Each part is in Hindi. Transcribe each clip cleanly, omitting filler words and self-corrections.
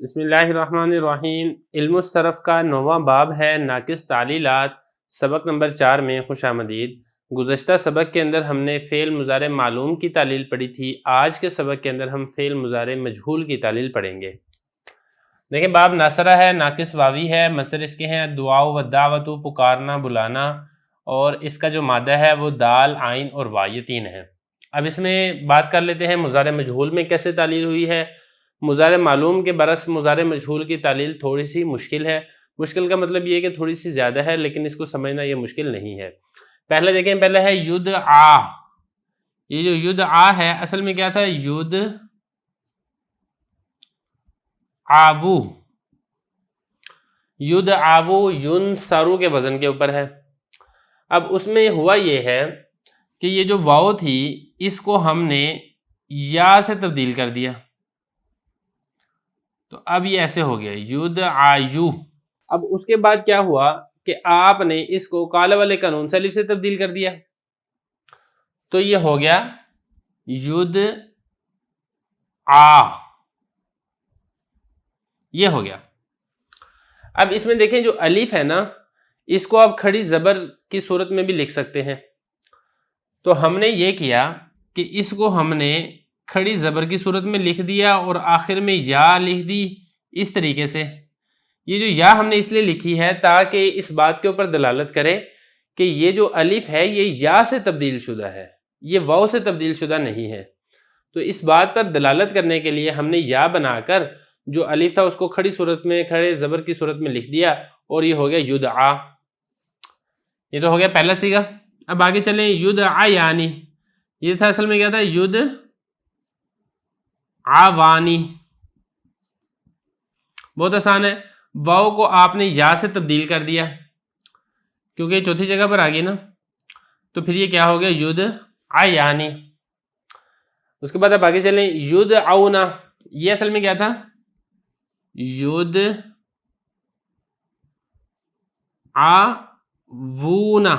बिस्मिल्लाहिर्रहमानिर्रहीम। इल्मुस-सरफ़ का 9वां बाब है नाक़िस तालीलात। सबक नंबर 4 में खुशामदीद। गुज़श्ता सबक के अंदर हमने फ़ेल मुज़ारे मालूम की तालील पढ़ी थी। आज के सबक के अंदर हम फ़ेल मुज़ारे मजहूल की तालील पढ़ेंगे। देखिए, बाब नासरा है, नाक़िस वावी है, मसदर इसके हैं दुआ व दावतु, पुकारना बुलाना, और इसका जो मादा है वो दाल आइन और वा, ये 3 है। अब इसमें बात कर लेते हैं मुज़ारे मजहूल में कैसे तालील हुई है। मुज़ारे मालूम के बरक्स मुज़ारे मजहूल की तालील थोड़ी सी मुश्किल है। मुश्किल का मतलब ये है कि थोड़ी सी ज़्यादा है, लेकिन इसको समझना ये मुश्किल नहीं है। पहले देखें, पहले है युद आ। ये जो युद आ है असल में क्या था? युद आवू। युद आवू युन सारू के वज़न के ऊपर है। अब उसमें हुआ ये है कि ये जो वाव थी इसको हमने या से तब्दील कर दिया, तो अब ये ऐसे हो गया युद आयु। अब उसके बाद क्या हुआ कि आपने इसको काले वाले कानून से अलिफ से तब्दील कर दिया, तो ये हो गया युद आ, ये हो गया। अब इसमें देखें, जो अलिफ है ना, इसको आप खड़ी ज़बर की सूरत में भी लिख सकते हैं। तो हमने ये किया कि इसको हमने खड़ी ज़बर की सूरत में लिख दिया और आखिर में या लिख दी इस तरीके से। ये जो या हमने इसलिए लिखी है ताकि इस बात के ऊपर दलालत करे कि ये जो अलिफ है ये या से तब्दील शुदा है, ये वाव से तब्दील शुदा नहीं है। तो इस बात पर दलालत करने के लिए हमने या बनाकर जो अलिफ था उसको खड़ी सूरत में, खड़े ज़बर की सूरत में लिख दिया, और ये हो गया युद आ। ये तो हो गया पहला सीगा। अब आगे चलें, युद आ यानी, ये था असल में क्या था? युद आवानी। बहुत आसान है। वाव को आपने या से तब्दील कर दिया क्योंकि चौथी जगह पर आ गई ना, तो फिर ये क्या हो गया? युद आयानी। उसके बाद अब आगे चलें, युद आउना। ये असल में क्या था? युद आवूना।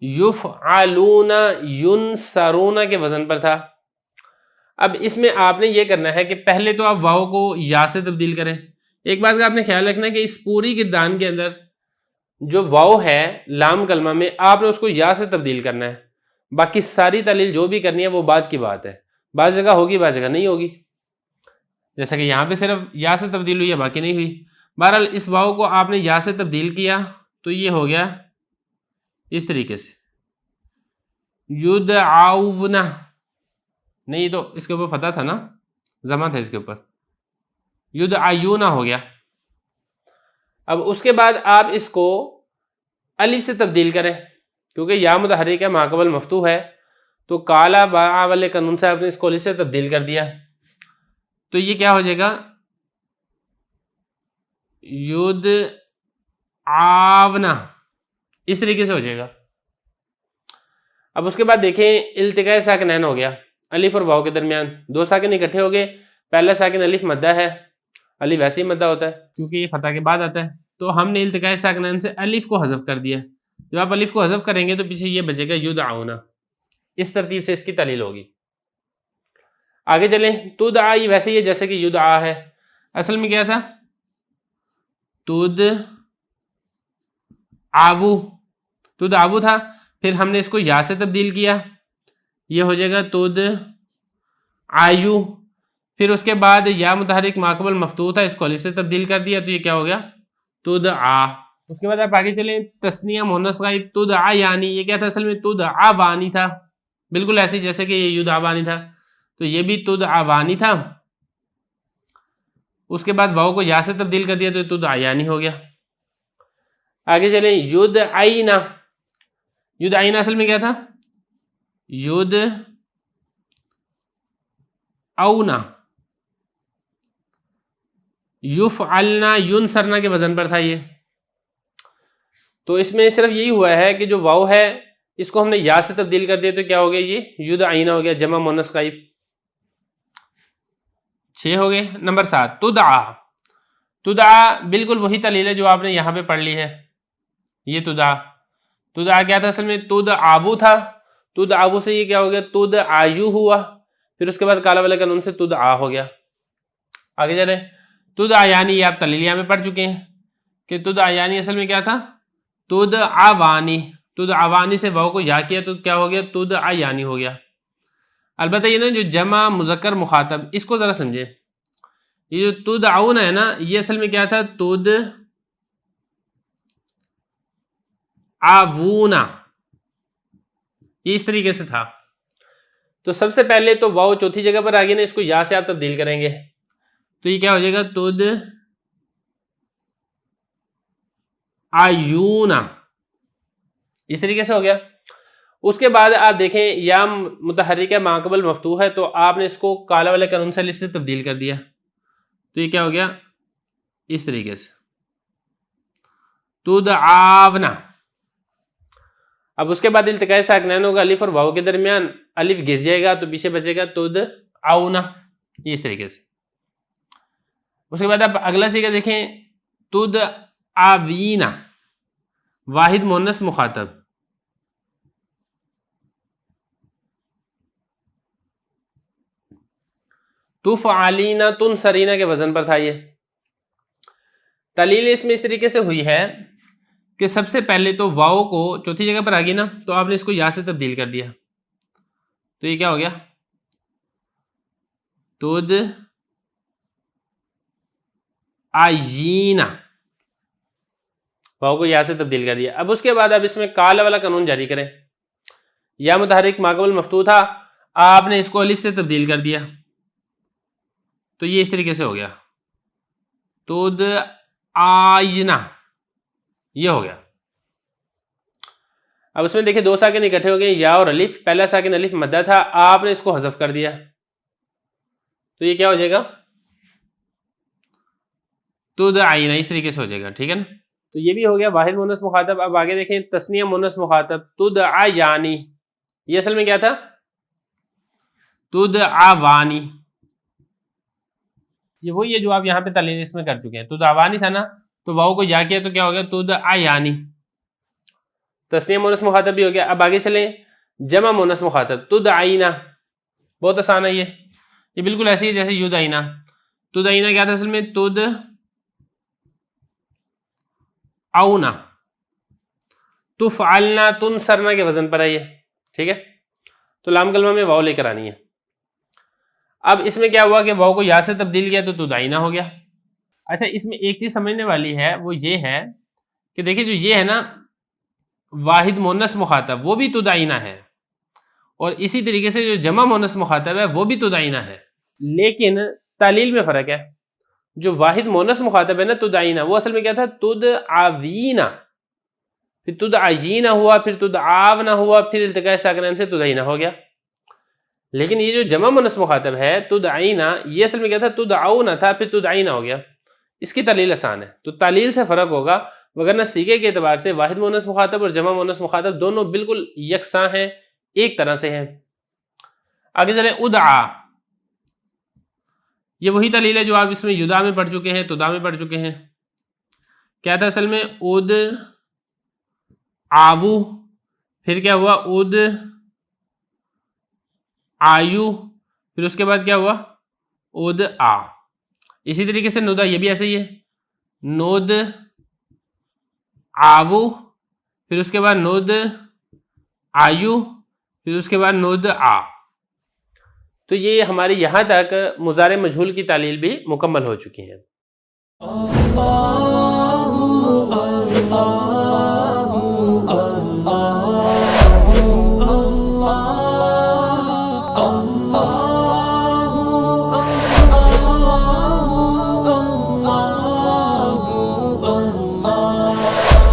युफ़अलूना युनसरूना के वजन पर था। अब इसमें आपने ये करना है कि पहले तो आप वाव को या से तब्दील करें। एक बात का आपने ख्याल रखना है कि इस पूरी गिरदान के अंदर जो वाव है लाम कलमा में, आपने उसको या से तब्दील करना है। बाकी सारी तालील जो भी करनी है वो बात की बात है। बाज़ जगह होगी, बाज़ जगह नहीं होगी। जैसा कि यहाँ पे सिर्फ या से तब्दील हुई है, बाकी नहीं हुई। बहरहाल इस वाव को आपने या से तब्दील किया तो ये हो गया इस तरीके से युद आउना। नहीं, तो इसके ऊपर फतह था ना, जमा था इसके ऊपर, युद आयूना हो गया। अब उसके बाद आप इसको अलिफ से तब्दील करें क्योंकि या मुतहर्रिक है, माकबल मफ्तू है, तो काला बा वाले कानून से आपने इसको अलिफ से तब्दील कर दिया, तो ये क्या हो जाएगा? युद आवना, इस तरीके से हो जाएगा। अब उसके बाद देखें, इल्तिकाए साकिनैन हो गया। अलिफ और वाव के दरमियान दो साकिन इकट्ठे हो गए। पहला साकिन अलिफ मद्दा है, अलिफ वैसे ही मद्दा होता है क्योंकि ये फतह के बाद आता है, तो हमने इल्तिकाए साकिनैन से अलिफ को हज़फ कर दिया। जब आप अलिफ को हज़फ करेंगे तो पीछे ये बचेगा युद आउना। इस तरतीब से इसकी तालील होगी। आगे चलें, तुद आ, ये वैसे ही है जैसे कि युद आ है। असल में क्या था? तुद आवू, तुद आवू था, फिर हमने इसको या से तब्दील किया, ये हो जाएगा तुद आयु। फिर उसके बाद या मुतहरिक माकबल मफ्तू था, इसको अलिफ से तब्दील कर दिया, तो ये क्या हो गया? तुद आ। उसके बाद आप आगे चलें, तस्निया मुन्नस गाइब तुद आ यानी, ये क्या था? असल में तुद आवानी था, बिल्कुल ऐसे जैसे कि ये युद आवानी था, तो ये भी तुद आवानी था। उसके बाद वाव को या से तब्दील कर दिया तो तुद आयानी हो गया। आगे चलें, युद आईना। युद आईना असल में क्या था? युद औना। युफ़अलना युनसरना के वजन पर था ये। तो इसमें सिर्फ यही हुआ है कि जो वाव है इसको हमने या से तब्दील कर दिया, तो क्या हो गया, ये युदअना हो गया, जमा मुअन्नस गाइब। 6 हो गए। नंबर 7 तुदआ। तुदआ बिल्कुल वही तलील है जो आपने यहाँ पे पढ़ ली है। ये तुदआ, तुदआ क्या था असल में, तुद आबू था। तुद आबू से ये क्या हो गया, तुद आयु हुआ, फिर उसके बाद काला वाले कानून से तुद आ हो गया। आगे चले, तुद आयानी, ये आप तलीलिया में पढ़ चुके हैं कि तुद आयानी असल में क्या था, तुद आवानी। तुद आवानी से वाव को या किया तो क्या हो गया, तुद आयानी हो गया। अलबत्ता ये ना जो जमा मुज़क्कर मुखातब, इसको ज़रा समझे। ये जो तुद आउन है ना, ये असल में क्या था, तुद आवूना, ये इस तरीके से था। तो सबसे पहले तो वाव चौथी जगह पर आ गई ना, इसको या से आप तब्दील करेंगे तो ये क्या हो जाएगा, तुद आयूना, इस तरीके से हो गया। उसके बाद आप देखें या मुतहर्रिक माक़बल मफ्तूह है, तो आपने इसको काला वाले कानून से अलिफ से तब्दील कर दिया, तो ये क्या हो गया, इस तरीके से तुद आवना। अब उसके बाद इल्तिकाए साकिनैन होगा, अलिफ और वाव के दरमियान अलिफ गिर जाएगा तो पीछे बचेगा तुद आउना, ये इस तरीके से। उसके बाद आप अगला सीगा देखें, तुद आवीना, वाहिद मुअन्नस मुखातब। तुफ़अलीना तुनसरीना के वजन पर था ये। तलील इसमें इस तरीके से हुई है कि सबसे पहले तो वाव को चौथी जगह पर आ गई ना, तो आपने इसको या से तब्दील कर दिया, तो ये क्या हो गया, तुद आयीना, वाव को या से तब्दील कर दिया। अब उसके बाद आप इसमें काला वाला कानून जारी करें। या मुतहर्रिक माक़बल मफ्तूह था, आपने इसको अलिफ से तब्दील कर दिया, तो ये इस तरीके से हो गया, तुद आयना, ये हो गया। अब उसमें देखिए दो साकिन इकट्ठे हो गए, या और अलिफ। पहला साकिन अलिफ मद्दा था, आपने इसको हज़फ कर दिया, तो ये क्या हो जाएगा, तुद आइना, इस तरीके से हो जाएगा। ठीक है ना, तो ये भी हो गया वाहिद मुअन्नस मुखातब। अब आगे देखें, तस्निया मुअन्नस मुखातब, तुद आयानी, ये असल में क्या था, तुद आवानी। ये वही है जो आप यहाँ पे तलील इसमें कर चुके हैं। तुद आवानी था ना, तो वाव को या किया तो क्या हो गया, तुद आयानी, तस्निया मुअन्नस मुखातब भी हो गया। अब आगे चलें, जमा मुअन्नस मुखातब, तुद आइना, बहुत आसान है ये बिल्कुल ऐसे ही जैसे युद आइना। तुद आइना क्या था असल में, तुद आउना, तुफ़अलना तुनसरना के वजन पर है ये। ठीक है, तो लाम कलमा में वाव लेकर आनी है। अब इसमें क्या हुआ कि वाव को या से तब्दील किया तो तुदाइना हो गया। अच्छा, इसमें एक चीज़ समझने वाली है, वो ये है कि देखिए जो ये है ना वाहिद मुअन्नस मुखातब, वो भी तुदाइना है, और इसी तरीके से जो जमा मुअन्नस मुखातब है वो भी तुदाइना है, लेकिन तालील में फ़र्क है। जो वाहिद मुअन्नस मुखातब है ना तुदाइना, वो असल में क्या था, तुद आवीना, फिर तुद आयीना हुआ, फिर तुद आवना हुआ, फिर इल्तिकाए साकिनैन से तुदाइना हो गया। लेकिन ये जो जमा मुअन्नस मुखातब है तुद आइना, ये असल में क्या था, तुद आउना था, फिर तुद आइना हो गया। इसकी तालील आसान है, तो तालील से फ़र्क होगा, वगरना सीगे के एतबार से वाहिद मुअन्नस मुखातब और जमा मुअन्नस मुखातब दोनों बिल्कुल यकसां हैं, एक तरह से हैं। आगे चले, उदआ, ये वही तालील है जो आप इसमें युदा में पढ़ चुके हैं, तुदा में पढ़ चुके हैं। क्या था असल में, उद आवू, फिर क्या हुआ, उद आयु, फिर उसके बाद क्या हुआ, उद आ। इसी तरीके से नुदा, ये भी ऐसे ही है, नुद आवु, फिर उसके बाद नुद आयु, फिर उसके बाद नुद आ। तो ये हमारी यहाँ तक मुज़ारे मजहूल की तालील भी मुकम्मल हो चुकी है।